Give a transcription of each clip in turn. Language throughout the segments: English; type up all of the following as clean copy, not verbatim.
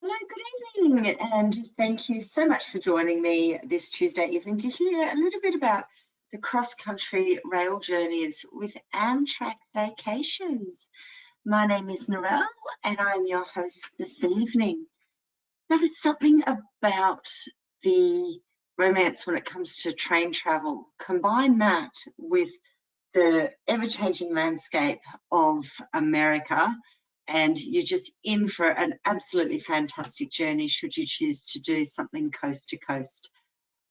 Hello, good evening, and thank you so much for joining me this Tuesday evening to hear a little bit about the cross-country rail journeys with Amtrak Vacations. My name is Narelle, and I'm your host this evening. Now, there's something about the romance when it comes to train travel. Combine that with the ever-changing landscape of America, and you're just in for an absolutely fantastic journey should you choose to do something coast to coast.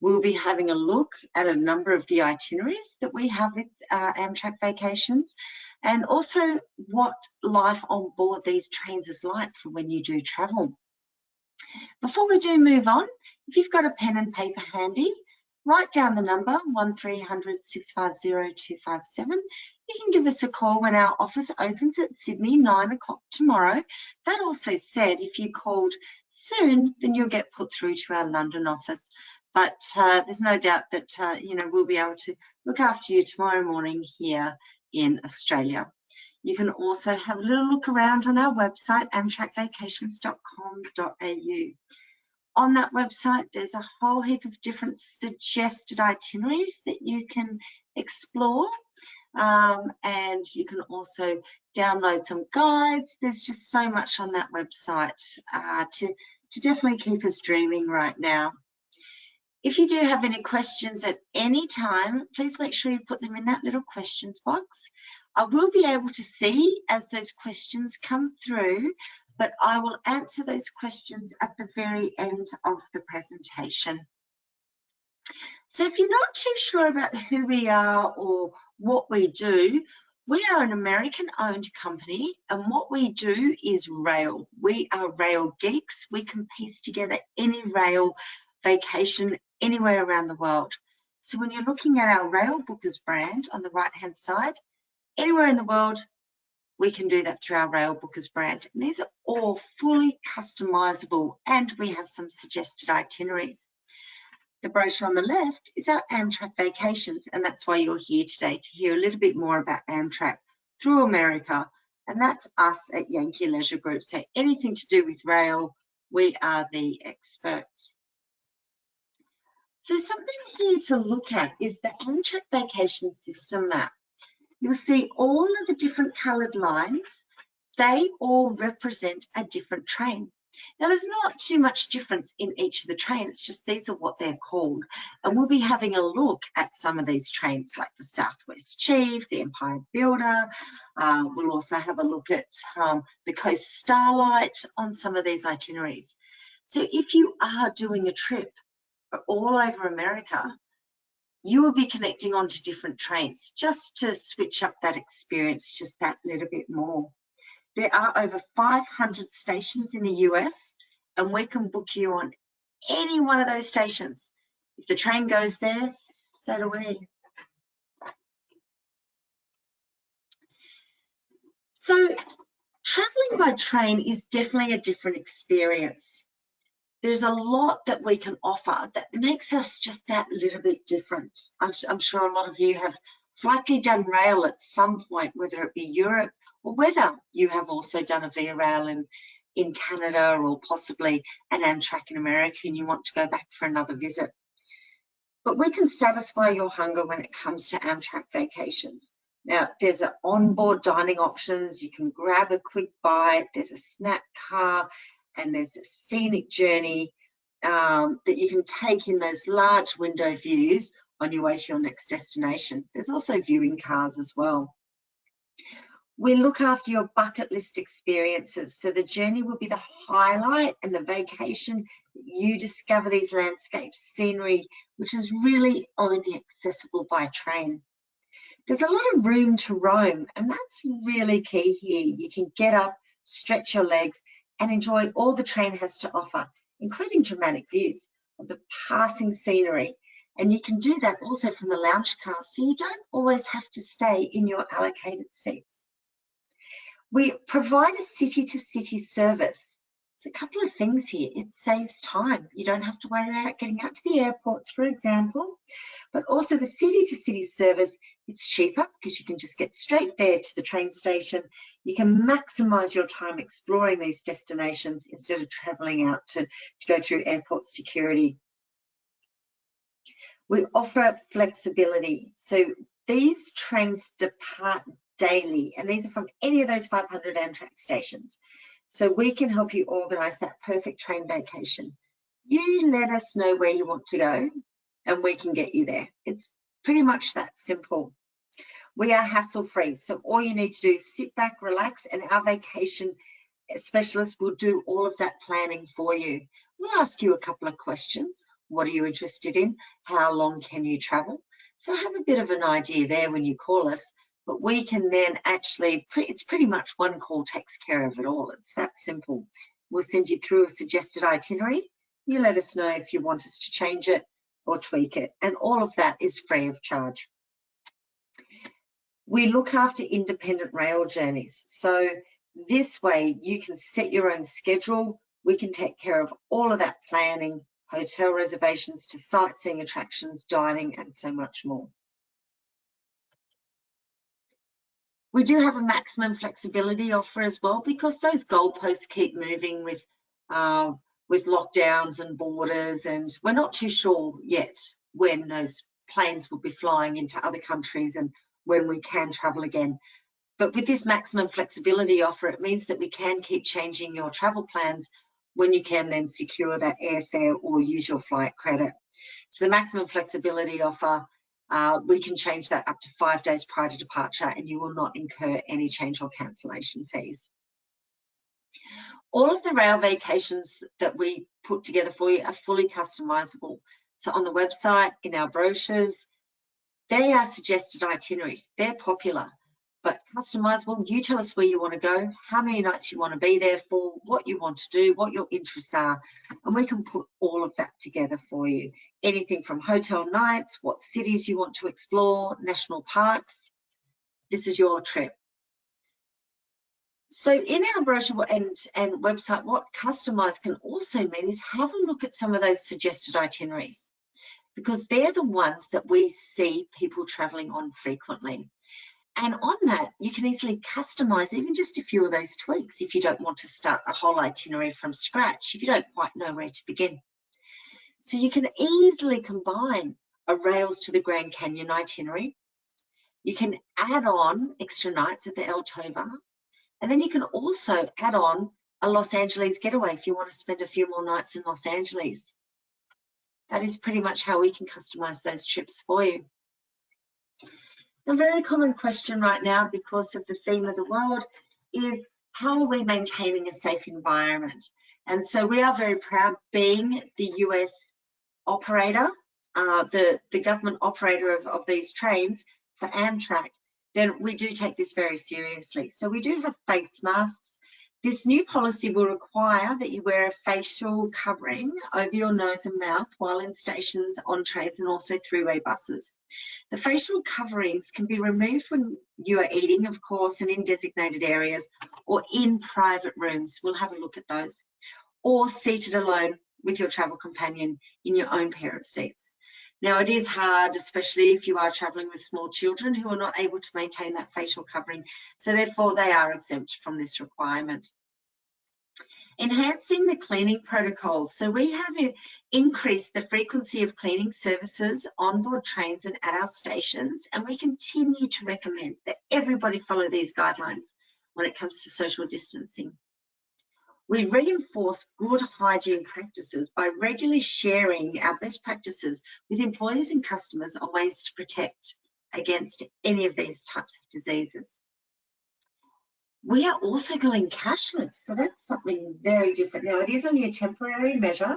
We'll be having a look at a number of the itineraries that we have with Amtrak Vacations, and also what life on board these trains is like for when you do travel. Before we do move on, if you've got a pen and paper handy, write down the number 1300 650 257. You can give us a call when our office opens at Sydney, 9 o'clock tomorrow. That also said, if you called soon, then you'll get put through to our London office. But there's no doubt that we'll be able to look after you tomorrow morning here in Australia. You can also have a little look around on our website, amtrakvacations.com.au. On that website, there's a whole heap of different suggested itineraries that you can explore, and you can also download some guides. There's just so much on that website to definitely keep us dreaming right now. If you do have any questions at any time, please make sure you put them in that little questions box. I will be able to see as those questions come through, but I will answer those questions at the very end of the presentation. So if you're not too sure about who we are or what we do, we are an American-owned company, and what we do is rail. We are rail geeks. We can piece together any rail vacation anywhere around the world. So when you're looking at our Rail Bookers brand on the right-hand side, anywhere in the world, we can do that through our Rail Bookers brand. And these are all fully customizable, and we have some suggested itineraries. The brochure on the left is our Amtrak Vacations, and that's why you're here today, to hear a little bit more about Amtrak through America. And that's us at Yankee Leisure Group. So anything to do with rail, we are the experts. So something here to look at is the Amtrak Vacation System map. You'll see all of the different coloured lines. They all represent a different train. Now, there's not too much difference in each of the trains. It's just these are what they're called. And we'll be having a look at some of these trains, like the Southwest Chief, the Empire Builder. We'll also have a look at the Coast Starlight on some of these itineraries. So if you are doing a trip all over America, you will be connecting onto different trains just to switch up that experience just that little bit more. There are over 500 stations in the US, and we can book you on any one of those stations. If the train goes there, so do we. So traveling by train is definitely a different experience. There's a lot that we can offer that makes us just that little bit different. I'm sure a lot of you have likely done rail at some point, whether it be Europe or whether you have also done a Via Rail in Canada or possibly an Amtrak in America and you want to go back for another visit. But we can satisfy your hunger when it comes to Amtrak Vacations. Now, there's an onboard dining options. You can grab a quick bite. There's a snack car, and there's a scenic journey that you can take in those large window views on your way to your next destination. There's also viewing cars as well. We look after your bucket list experiences. So the journey will be the highlight, and the vacation, you discover these landscapes, scenery, which is really only accessible by train. There's a lot of room to roam, and that's really key here. You can get up, stretch your legs, and enjoy all the train has to offer, including dramatic views of the passing scenery. And you can do that also from the lounge car, so you don't always have to stay in your allocated seats. We provide a city-to-city service. So a couple of things here. It saves time. You don't have to worry about getting out to the airports, for example. But also the city-to-city service, it's cheaper because you can just get straight there to the train station. You can maximise your time exploring these destinations instead of travelling out to go through airport security. We offer flexibility. So these trains depart daily, and these are from any of those 500 Amtrak stations. So we can help you organise that perfect train vacation. You let us know where you want to go and we can get you there. It's pretty much that simple. We are hassle-free, so all you need to do is sit back, relax, and our vacation specialist will do all of that planning for you. We'll ask you a couple of questions. What are you interested in? How long can you travel? So have a bit of an idea there when you call us, but we can then actually, it's pretty much one call takes care of it all. It's that simple. We'll send you through a suggested itinerary. You let us know if you want us to change it or tweak it, and all of that is free of charge. We look after independent rail journeys. So this way you can set your own schedule. We can take care of all of that planning, hotel reservations to sightseeing attractions, dining, and so much more. We do have a maximum flexibility offer as well, because those goalposts keep moving with lockdowns and borders, and we're not too sure yet when those planes will be flying into other countries and when we can travel again. But with this maximum flexibility offer, it means that we can keep changing your travel plans when you can then secure that airfare or use your flight credit. So the maximum flexibility offer, we can change that up to 5 days prior to departure, and you will not incur any change or cancellation fees. All of the rail vacations that we put together for you are fully customizable. So on the website, in our brochures, they are suggested itineraries. They're popular, but customizable. You tell us where you want to go, how many nights you want to be there for, what you want to do, what your interests are, and we can put all of that together for you. Anything from hotel nights, what cities you want to explore, national parks. This is your trip. So in our brochure and website, what customize can also mean is have a look at some of those suggested itineraries, because they're the ones that we see people traveling on frequently. And on that, you can easily customize even just a few of those tweaks if you don't want to start a whole itinerary from scratch, if you don't quite know where to begin. So you can easily combine a Rails to the Grand Canyon itinerary. You can add on extra nights at the El Tovar. And then you can also add on a Los Angeles getaway if you want to spend a few more nights in Los Angeles. That is pretty much how we can customize those trips for you. A very common question right now, because of the theme of the world, is how are we maintaining a safe environment? And so we are very proud, being the US operator, the government operator of these trains for Amtrak, then we do take this very seriously. So we do have face masks. This new policy will require that you wear a facial covering over your nose and mouth while in stations, on trains, and also throughway buses. The facial coverings can be removed when you are eating, of course, and in designated areas, or in private rooms. We'll have a look at those. Or seated alone with your travel companion in your own pair of seats. Now, it is hard, especially if you are traveling with small children who are not able to maintain that facial covering. So therefore, they are exempt from this requirement. Enhancing the cleaning protocols. So we have increased the frequency of cleaning services on board trains and at our stations, and we continue to recommend that everybody follow these guidelines when it comes to social distancing. We reinforce good hygiene practices by regularly sharing our best practices with employees and customers on ways to protect against any of these types of diseases. We are also going cashless, so that's something very different. Now, it is only a temporary measure,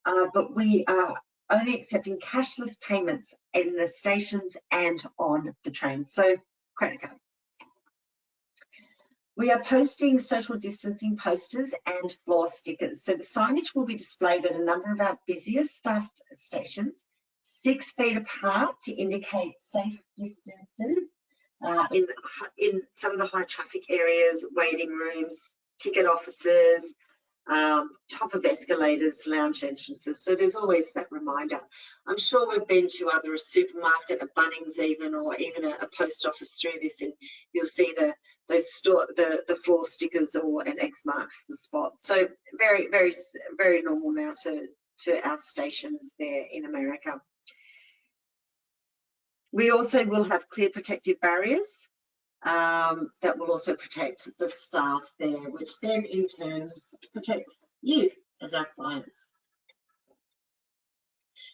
but we are only accepting cashless payments in the stations and on the trains, so credit card. We are posting social distancing posters and floor stickers. So the signage will be displayed at a number of our busiest staffed stations, 6 feet apart to indicate safe distances in some of the high traffic areas, waiting rooms, ticket offices, top of escalators, lounge entrances. So there's always that reminder. I'm sure we've been to either a supermarket, a Bunnings even, or even a post office through this, and you'll see the floor stickers or an X marks the spot. So very, very, very normal now to our stations there in America. We also will have clear protective barriers that will also protect the staff there, which then in turn protects you as our clients.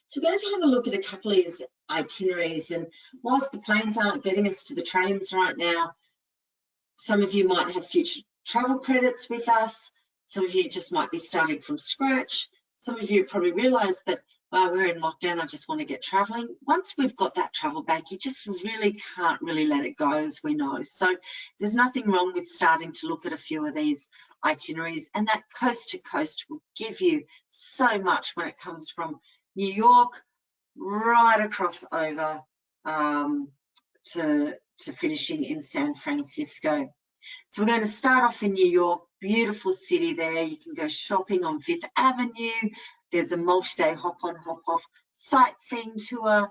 So we're going to have a look at a couple of these itineraries, and whilst the planes aren't getting us to the trains right now, some of you might have future travel credits with us, some of you just might be starting from scratch, some of you probably realise that, well, we're in lockdown, I just want to get travelling. Once we've got that travel back, you just really can't really let it go, as we know. So there's nothing wrong with starting to look at a few of these itineraries, and that coast to coast will give you so much when it comes from New York right across over to finishing in San Francisco. So we're going to start off in New York, beautiful city there. You can go shopping on Fifth Avenue. There's a multi-day hop-on, hop-off sightseeing tour.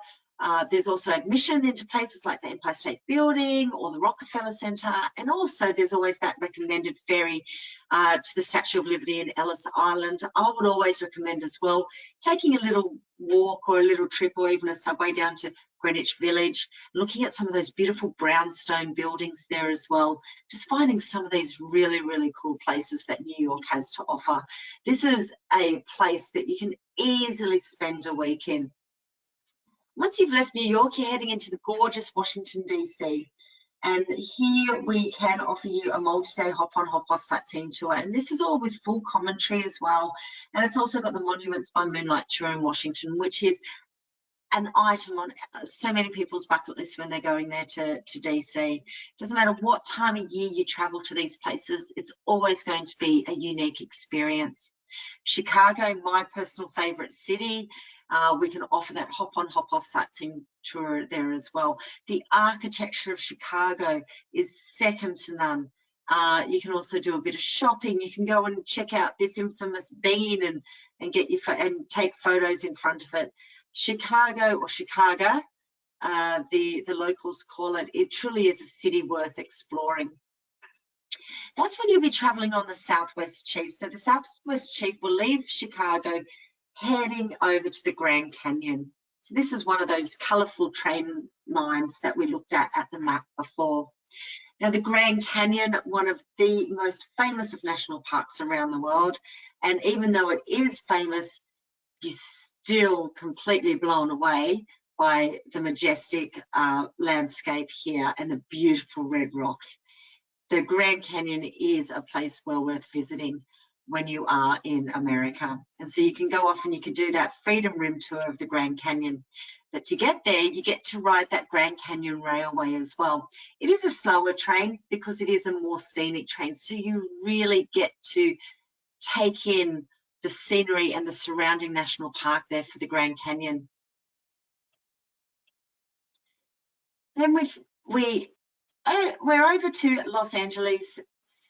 There's also admission into places like the Empire State Building or the Rockefeller Center. And also there's always that recommended ferry to the Statue of Liberty in Ellis Island. I would always recommend as well taking a little walk or a little trip or even a subway down to Greenwich Village, looking at some of those beautiful brownstone buildings there as well, just finding some of these really, really cool places that New York has to offer. This is a place that you can easily spend a week in. Once you've left New York, you're heading into the gorgeous Washington, DC. And here we can offer you a multi-day hop-on, hop-off sightseeing tour. And this is all with full commentary as well. And it's also got the Monuments by Moonlight tour in Washington, which is an item on so many people's bucket list when they're going there to DC. Doesn't matter what time of year you travel to these places, it's always going to be a unique experience. Chicago, my personal favorite city. We can offer that hop-on, hop-off sightseeing tour there as well. The architecture of Chicago is second to none. You can also do a bit of shopping. You can go and check out this infamous bean and get your and take photos in front of it. Chicago, or Chicago, the locals call it. It truly is a city worth exploring. That's when you'll be traveling on the Southwest Chief. So the Southwest Chief will leave Chicago, heading over to the Grand Canyon. So this is one of those colourful train lines that we looked at the map before. Now the Grand Canyon, one of the most famous of national parks around the world, and even though it is famous, you're still completely blown away by the majestic landscape here and the beautiful red rock. The Grand Canyon is a place well worth visiting when you are in America. And so you can go off and you can do that Freedom Rim tour of the Grand Canyon. But to get there, you get to ride that Grand Canyon Railway as well. It is a slower train because it is a more scenic train. So you really get to take in the scenery and the surrounding national park there for the Grand Canyon. Then we're over to Los Angeles,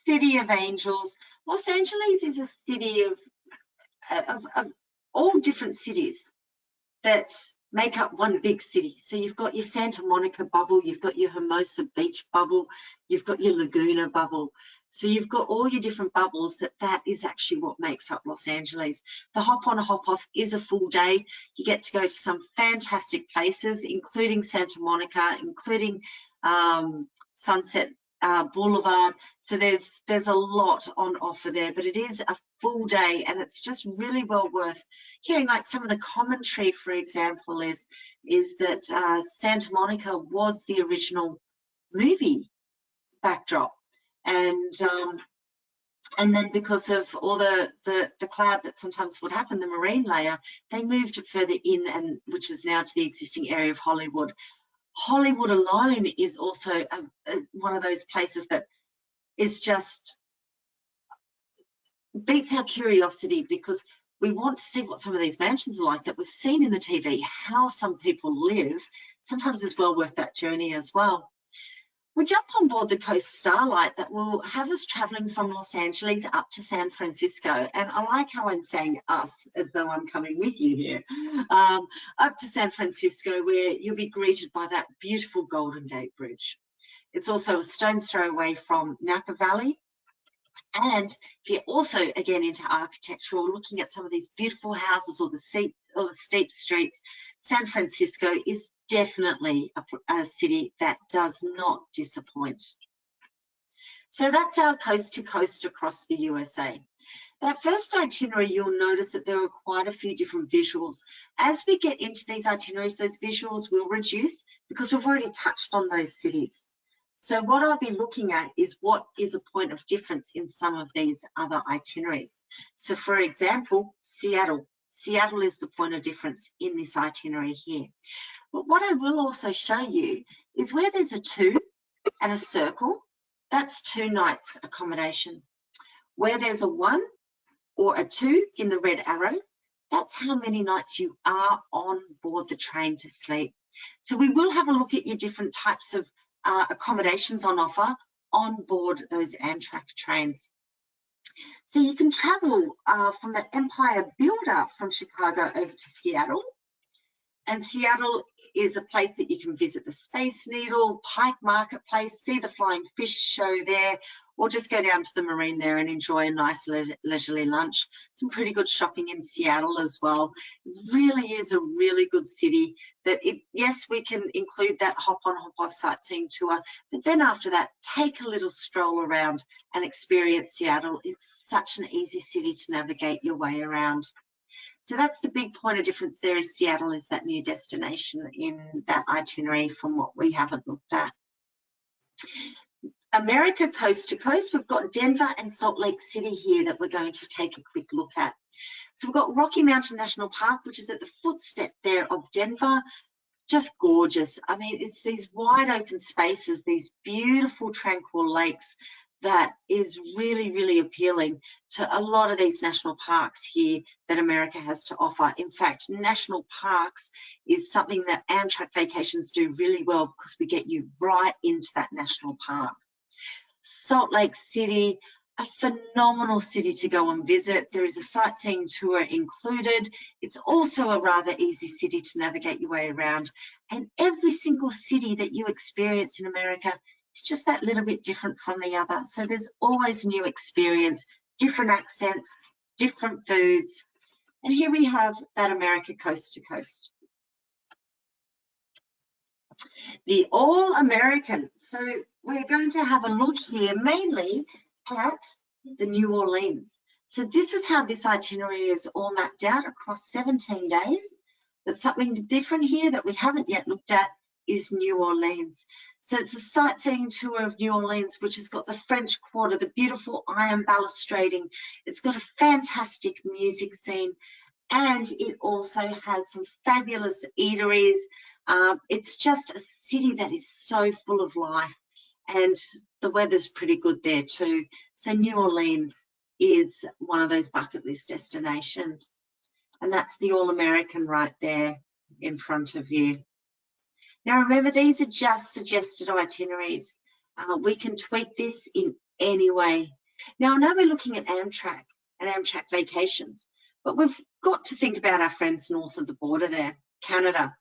City of Angels. Los Angeles is a city of all different cities that make up one big city. So you've got your Santa Monica bubble, you've got your Hermosa Beach bubble, you've got your Laguna bubble. So you've got all your different bubbles. That is actually what makes up Los Angeles. The hop on, hop off is a full day. You get to go to some fantastic places, including Santa Monica, including Sunset Boulevard. So there's a lot on offer there, but it is a full day, and it's just really well worth hearing. Like some of the commentary, for example, is that Santa Monica was the original movie backdrop, and then because of all the cloud that sometimes would happen, the marine layer, they moved it further in, and which is now to the existing area of Hollywood. Hollywood alone is also one of those places that is just beats our curiosity, because we want to see what some of these mansions are like that we've seen in the TV, how some people live. Sometimes it's well worth that journey as well. We jump on board the Coast Starlight that will have us traveling from Los Angeles up to San Francisco. And I like how I'm saying us as though I'm coming with you here. Up to San Francisco, where you'll be greeted by that beautiful Golden Gate Bridge. It's also a stone's throw away from Napa Valley. And if you're also, again, into architecture or looking at some of these beautiful houses or the steep streets, San Francisco is definitely a city that does not disappoint. So that's our coast to coast across the USA. That first itinerary, you'll notice that there are quite a few different visuals. As we get into these itineraries, those visuals will reduce because we've already touched on those cities. So what I'll be looking at is what is a point of difference in some of these other itineraries. So for example, Seattle. Seattle is the point of difference in this itinerary here. But what I will also show you is where there's a 2 and a circle, that's 2 nights accommodation. Where there's a 1 or a 2 in the red arrow, that's how many nights you are on board the train to sleep. So we will have a look at your different types of accommodations on offer on board those Amtrak trains. So you can travel from the Empire Builder from Chicago over to Seattle. And Seattle is a place that you can visit the Space Needle, Pike Marketplace, see the Flying Fish show there, or just go down to the marine there and enjoy a nice leisurely lunch. Some pretty good shopping in Seattle as well. It really is a really good city that, yes, we can include that hop on, hop off sightseeing tour, but then after that, take a little stroll around and experience Seattle. It's such an easy city to navigate your way around. So that's the big point of difference there, is Seattle is that new destination in that itinerary from what we haven't looked at. America coast to coast, we've got Denver and Salt Lake City here that we're going to take a quick look at. So we've got Rocky Mountain National Park, which is at the footstep there of Denver. Just gorgeous. I mean, it's these wide open spaces, these beautiful tranquil lakes that is really, really appealing to a lot of these national parks here that America has to offer. In fact, national parks is something that Amtrak Vacations do really well because we get you right into that national park. Salt Lake City, a phenomenal city to go and visit. There is a sightseeing tour included. It's also a rather easy city to navigate your way around. And every single city that you experience in America is just that little bit different from the other. So there's always new experience, different accents, different foods. And here we have that America coast to coast. The All-American. So we're going to have a look here mainly at the New Orleans. So this is how this itinerary is all mapped out across 17 days. But something different here that we haven't yet looked at is New Orleans. So it's a sightseeing tour of New Orleans, which has got the French Quarter, the beautiful iron balustrading. It's got a fantastic music scene, and it also has some fabulous eateries. It's just a city that is so full of life, and the weather's pretty good there too. So New Orleans is one of those bucket list destinations, and that's the All-American right there in front of you. Now remember, these are just suggested itineraries. We can tweak this in any way. Now I know we're looking at Amtrak and Amtrak Vacations, but we've got to think about our friends north of the border there, Canada.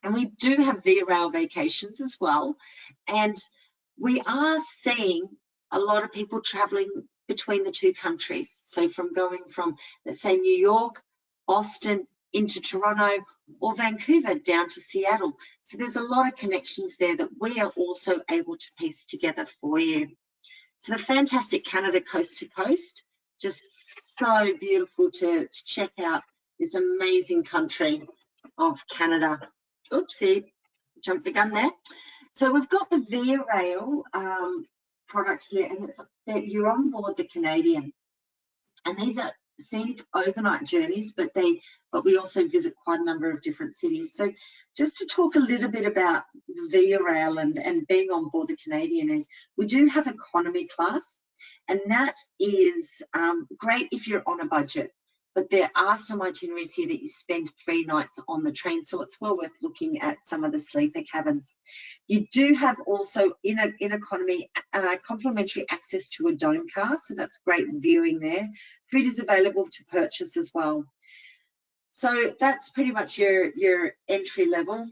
And we do have Via Rail Vacations as well. And we are seeing a lot of people traveling between the two countries. So from going from, let's say, New York, Boston, into Toronto, or Vancouver down to Seattle. So there's a lot of connections there that we are also able to piece together for you. So the fantastic Canada coast to coast, just so beautiful to check out this amazing country of Canada. Oopsie, jumped the gun there. So we've got the Via Rail product here, and it's that you're on board the Canadian. And these are scenic overnight journeys, but we also visit quite a number of different cities. So just to talk a little bit about the Via Rail and being on board the Canadian, is we do have economy class, and that is great if you're on a budget. but there are some itineraries here that you spend 3 nights on the train, so it's well worth looking at some of the sleeper cabins. You do have also in economy complimentary access to a dome car, so that's great viewing there. Food is available to purchase as well. So that's pretty much your entry level.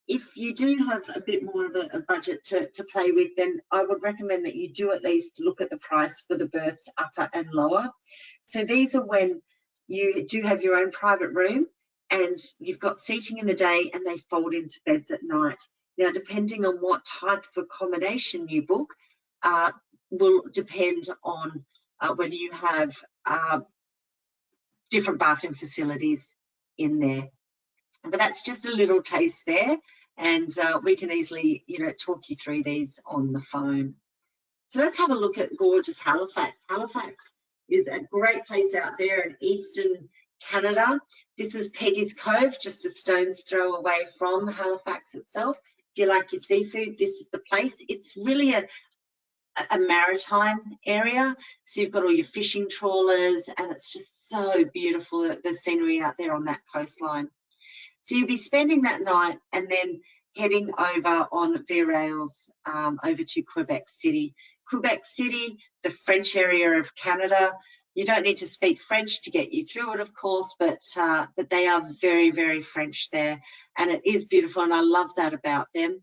If you do have a bit more of a budget to play with, then I would recommend that you do at least look at the price for the berths upper and lower. So these are when you do have your own private room and you've got seating in the day and they fold into beds at night. Now, depending on what type of accommodation you book, will depend on whether you have different bathroom facilities in there. But that's just a little taste there, and we can easily, talk you through these on the phone. So let's have a look at gorgeous Halifax. Halifax is a great place out there in eastern Canada. This is Peggy's Cove, just a stone's throw away from Halifax itself. If you like your seafood, this is the place. It's really a maritime area, so you've got all your fishing trawlers, and it's just so beautiful, the scenery out there on that coastline. So you'll be spending that night and then heading over on Via Rails over to Quebec City. Quebec City, the French area of Canada. You don't need to speak French to get you through it, of course, but they are very, very French there, and it is beautiful, and I love that about them.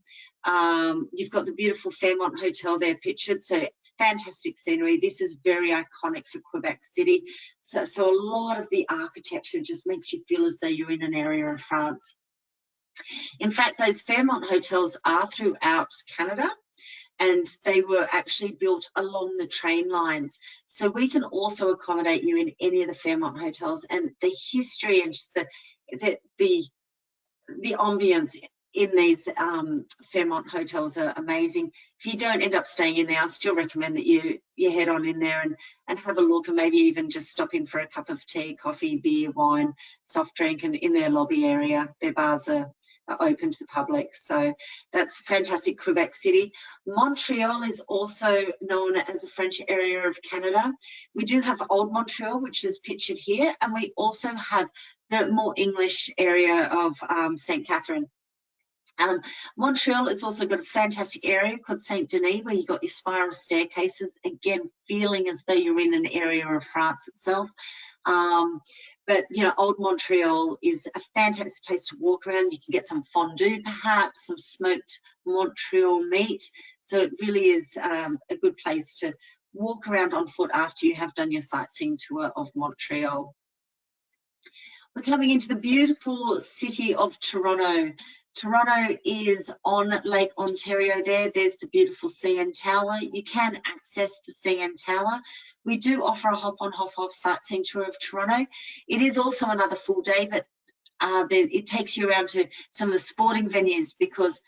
You've got the beautiful Fairmont Hotel there pictured, so fantastic scenery. This is very iconic for Quebec City. So a lot of the architecture just makes you feel as though you're in an area of France. In fact, those Fairmont hotels are throughout Canada, and they were actually built along the train lines. So we can also accommodate you in any of the Fairmont hotels, and the history and just the ambience in these Fairmont hotels are amazing. If you don't end up staying in there, I still recommend that you head on in there and have a look, and maybe even just stop in for a cup of tea, coffee, beer, wine, soft drink, and in their lobby area. Their bars are open to the public. So that's fantastic, Quebec City. Montreal is also known as a French area of Canada. We do have Old Montreal, which is pictured here, and we also have the more English area of St. Catherine. Montreal has also got a fantastic area called Saint Denis, where you've got your spiral staircases, again feeling as though you're in an area of France itself. But Old Montreal is a fantastic place to walk around. You can get some fondue, perhaps some smoked Montreal meat. So it really is a good place to walk around on foot after you have done your sightseeing tour of Montreal. We're coming into the beautiful city of Toronto. Toronto is on Lake Ontario there. There's the beautiful CN Tower. You can access the CN Tower. We do offer a hop-on, hop-off sightseeing tour of Toronto. It is also another full day, but it takes you around to some of the sporting venues, because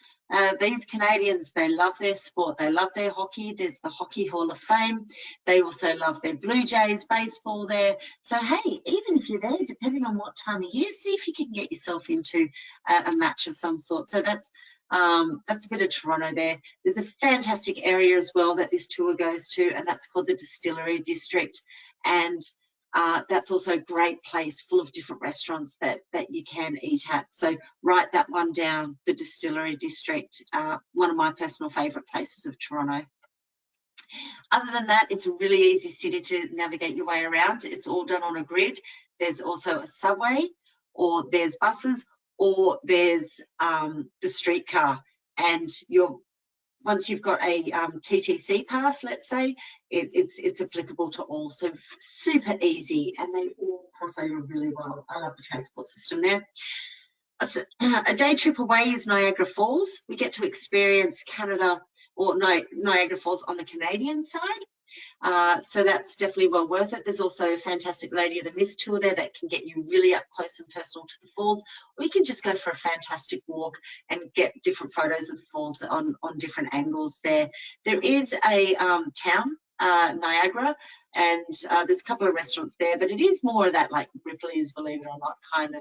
these Canadians, they love their sport. They love their hockey. There's the Hockey Hall of Fame. They also love their Blue Jays baseball there. So, hey, even if you're there, depending on what time of year, see if you can get yourself into a match of some sort. So that's a bit of Toronto there. There's a fantastic area as well that this tour goes to, and that's called the Distillery District. And that's also a great place full of different restaurants that you can eat at. So write that one down, the Distillery District, one of my personal favourite places of Toronto. Other than that, it's a really easy city to navigate your way around. It's all done on a grid. There's also a subway, or there's buses, or there's the streetcar. And once you've got a TTC pass, let's say, it's applicable to all. So super easy, and they all cross over really well. I love the transport system there. A day trip away is Niagara Falls. We get to experience Canada, or Niagara Falls on the Canadian side. So that's definitely well worth it. There's also a fantastic Lady of the Mist tour there that can get you really up close and personal to the falls, or you can just go for a fantastic walk and get different photos of the falls on different angles there. There is a town, Niagara, and there's a couple of restaurants there, but it is more of that like Ripley's, believe it or not, kind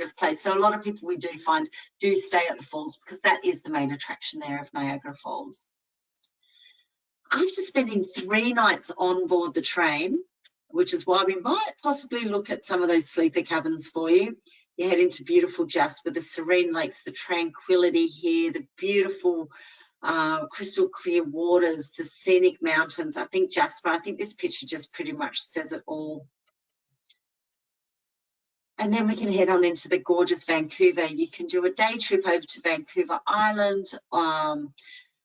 of place. So a lot of people we do find do stay at the falls, because that is the main attraction there of Niagara Falls. After spending 3 nights on board the train, which is why we might possibly look at some of those sleeper cabins for you. You head into beautiful Jasper, the serene lakes, the tranquility here, the beautiful crystal clear waters, the scenic mountains. I think Jasper, I think this picture just pretty much says it all. And then we can head on into the gorgeous Vancouver. You can do a day trip over to Vancouver Island,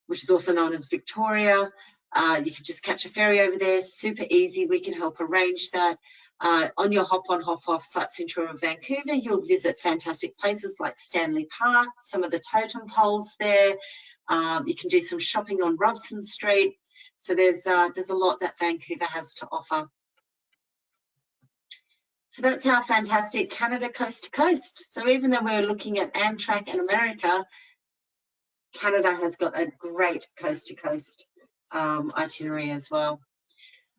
which is also known as Victoria. You can just catch a ferry over there, super easy. We can help arrange that. On your hop on, hop off sightseeing tour of Vancouver, you'll visit fantastic places like Stanley Park, some of the totem poles there. You can do some shopping on Robson Street. So there's a lot that Vancouver has to offer. So that's how fantastic Canada coast to coast. So even though we're looking at Amtrak in America, Canada has got a great coast to coast itinerary as well.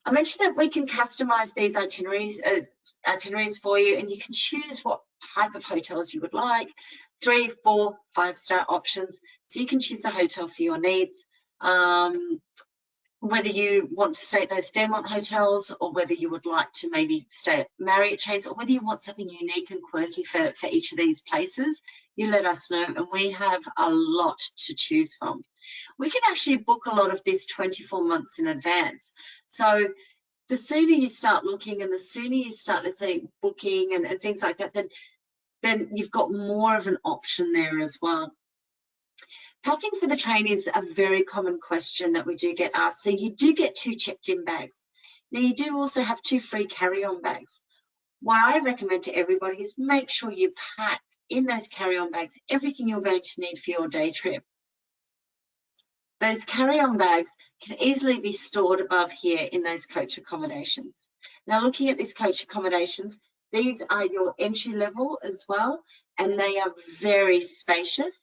I mentioned that we can customize these itineraries for you, and you can choose what type of hotels you would like, 3, 4, 5-star options. So you can choose the hotel for your needs. Whether you want to stay at those Fairmont hotels, or whether you would like to maybe stay at Marriott chains, or whether you want something unique and quirky for each of these places, you let us know, and we have a lot to choose from. We can actually book a lot of this 24 months in advance. So the sooner you start looking, and the sooner you start, let's say, booking and things like that, then you've got more of an option there as well. Packing for the train is a very common question that we do get asked. So you do get 2 checked-in bags. Now you do also have 2 free carry-on bags. What I recommend to everybody is make sure you pack in those carry-on bags everything you're going to need for your day trip. Those carry-on bags can easily be stored above here in those coach accommodations. Now looking at these coach accommodations, these are your entry level as well, and they are very spacious.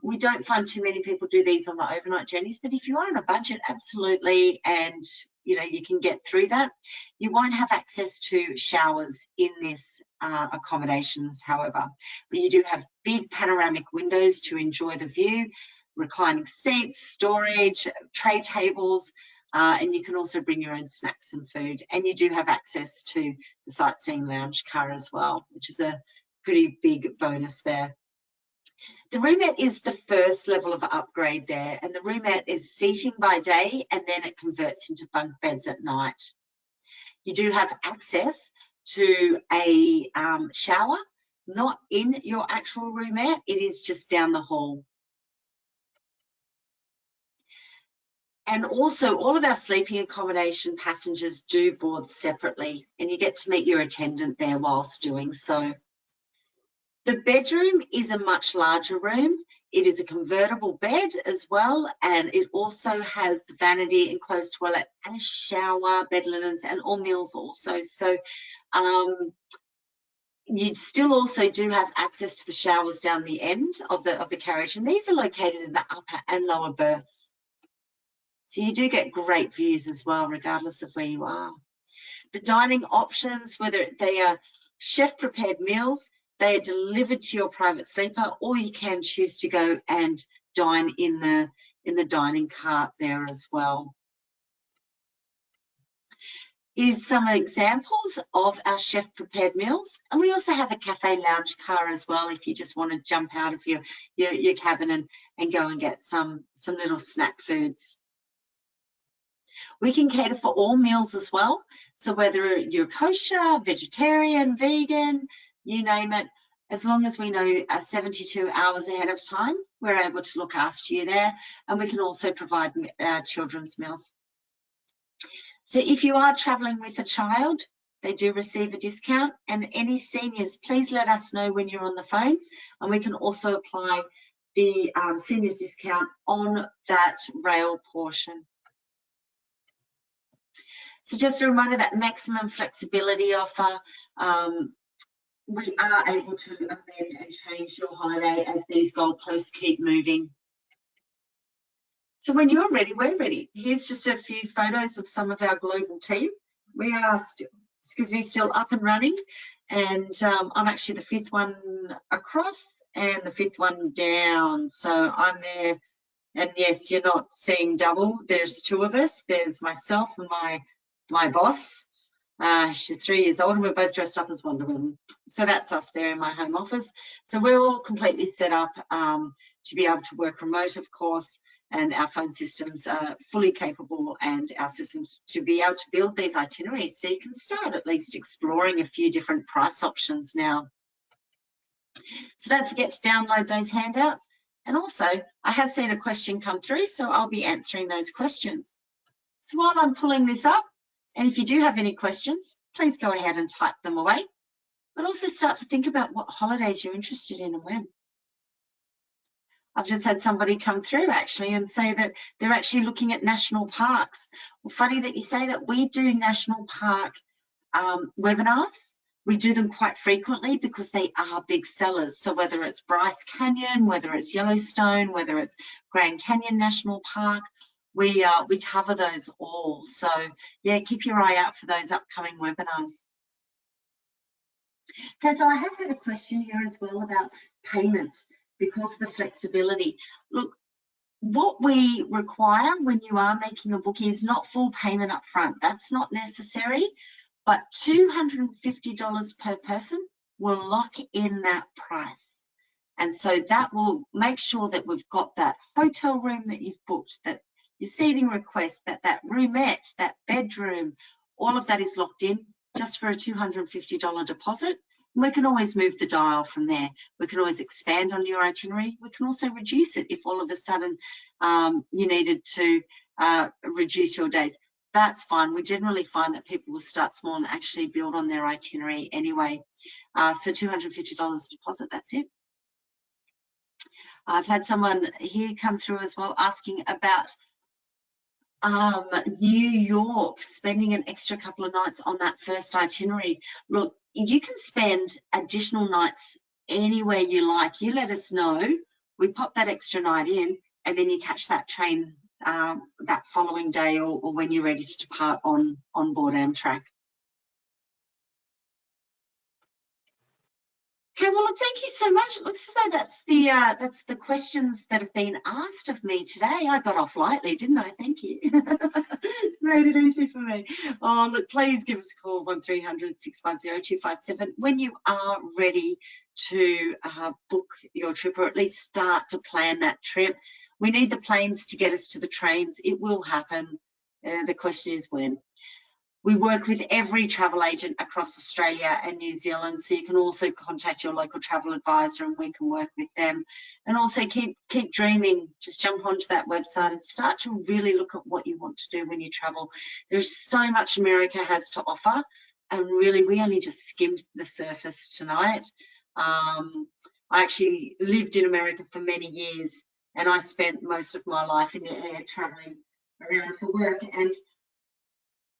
We don't find too many people do these on the overnight journeys, but if you are on a budget, absolutely, and you know you can get through that. You won't have access to showers in this accommodations, however, but you do have big panoramic windows to enjoy the view, reclining seats, storage, tray tables, and you can also bring your own snacks and food. And you do have access to the sightseeing lounge car as well, which is a pretty big bonus there. The roomette is the first level of upgrade there, and the roomette is seating by day, and then it converts into bunk beds at night. You do have access to a shower, not in your actual roomette, it is just down the hall. And also all of our sleeping accommodation passengers do board separately, and you get to meet your attendant there whilst doing so. The bedroom is a much larger room. It is a convertible bed as well, and it also has the vanity, enclosed toilet, and a shower, bed linens, and all meals also. So you still also do have access to the showers down the end of the carriage, and these are located in the upper and lower berths. So you do get great views as well, regardless of where you are. The dining options, whether they are chef-prepared meals, they are delivered to your private sleeper, or you can choose to go and dine in the dining cart there as well. Here's some examples of our chef-prepared meals, and we also have a cafe lounge car as well if you just want to jump out of your cabin and go and get some little snack foods. We can cater for all meals as well, so whether you're kosher, vegetarian, vegan, you name it, as long as we know 72 hours ahead of time, we're able to look after you there, and we can also provide children's meals. So if you are traveling with a child, they do receive a discount, and any seniors, please let us know when you're on the phones, and we can also apply the seniors discount on that rail portion. So just a reminder that maximum flexibility offer, we are able to amend and change your holiday as these goalposts keep moving. So when you're ready, we're ready. Here's just a few photos of some of our global team. We are still up and running, and I'm actually the 5th one across and the 5th one down. So I'm there, and yes, you're not seeing double. There's 2 of us. There's myself and my boss, She's 3 years old and we're both dressed up as Wonder Woman. So that's us there in my home office. So we're all completely set up to be able to work remote, of course, and our phone systems are fully capable, and our systems to be able to build these itineraries so you can start at least exploring a few different price options now. So don't forget to download those handouts. And also, I have seen a question come through, so I'll be answering those questions. So while I'm pulling this up, and if you do have any questions, please go ahead and type them away, but also start to think about what holidays you're interested in and when. I've just had somebody come through actually and say that they're actually looking at national parks. Well, funny that you say that. We do national park webinars. We do them quite frequently because they are big sellers. So whether it's Bryce Canyon, whether it's Yellowstone, whether it's Grand Canyon National Park, we cover those all. So yeah, keep your eye out for those upcoming webinars. Okay, so I have had a question here as well about payment because of the flexibility. Look, what we require when you are making a booking is not full payment up front. That's not necessary, but $250 per person will lock in that price. And so that will make sure that we've got that hotel room that you've booked, that your seating request, that roomette, that bedroom, all of that is locked in just for a $250 deposit. And we can always move the dial from there. We can always expand on your itinerary. We can also reduce it if all of a sudden you needed to reduce your days. That's fine. We generally find that people will start small and actually build on their itinerary anyway. So $250 deposit, that's it. I've had someone here come through as well asking about New York, spending an extra couple of nights on that first itinerary. Look, you can spend additional nights anywhere you like. You let us know. We pop that extra night in, and then you catch that train that following day or when you're ready to depart on board Amtrak. Okay, well, thank you so much. It looks as though that's the questions that have been asked of me today. I got off lightly, didn't I? Thank you. Made it easy for me. Oh, look, please give us a call, 1300 650 257 when you are ready to book your trip, or at least start to plan that trip. We need the planes to get us to the trains. It will happen. The question is when. We work with every travel agent across Australia and New Zealand, so you can also contact your local travel advisor and we can work with them. And also keep dreaming. Just jump onto that website and start to really look at what you want to do when you travel. There's so much America has to offer, and really we only just skimmed the surface tonight. I actually lived in America for many years, and I spent most of my life in the air traveling around for work, and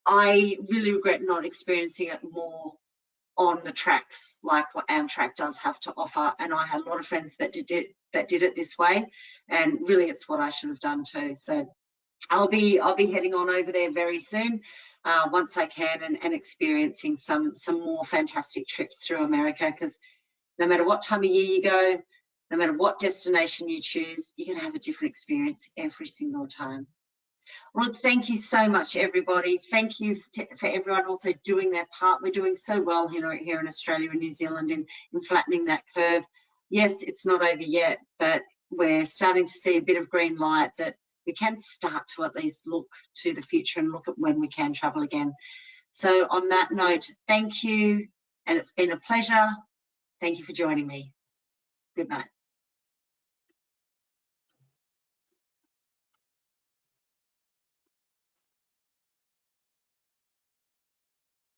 I really regret not experiencing it more on the tracks like what Amtrak does have to offer. And I had a lot of friends that did it this way, and really it's what I should have done too. So I'll be heading on over there very soon once I can, and experiencing some more fantastic trips through America, because no matter what time of year you go, no matter what destination you choose, you're going to have a different experience every single time. Well, thank you so much, everybody. Thank you for everyone also doing their part. We're doing so well here in Australia and New Zealand in flattening that curve. Yes, it's not over yet, but we're starting to see a bit of green light that we can start to at least look to the future and look at when we can travel again. So on that note, thank you, and it's been a pleasure. Thank you for joining me. Good night.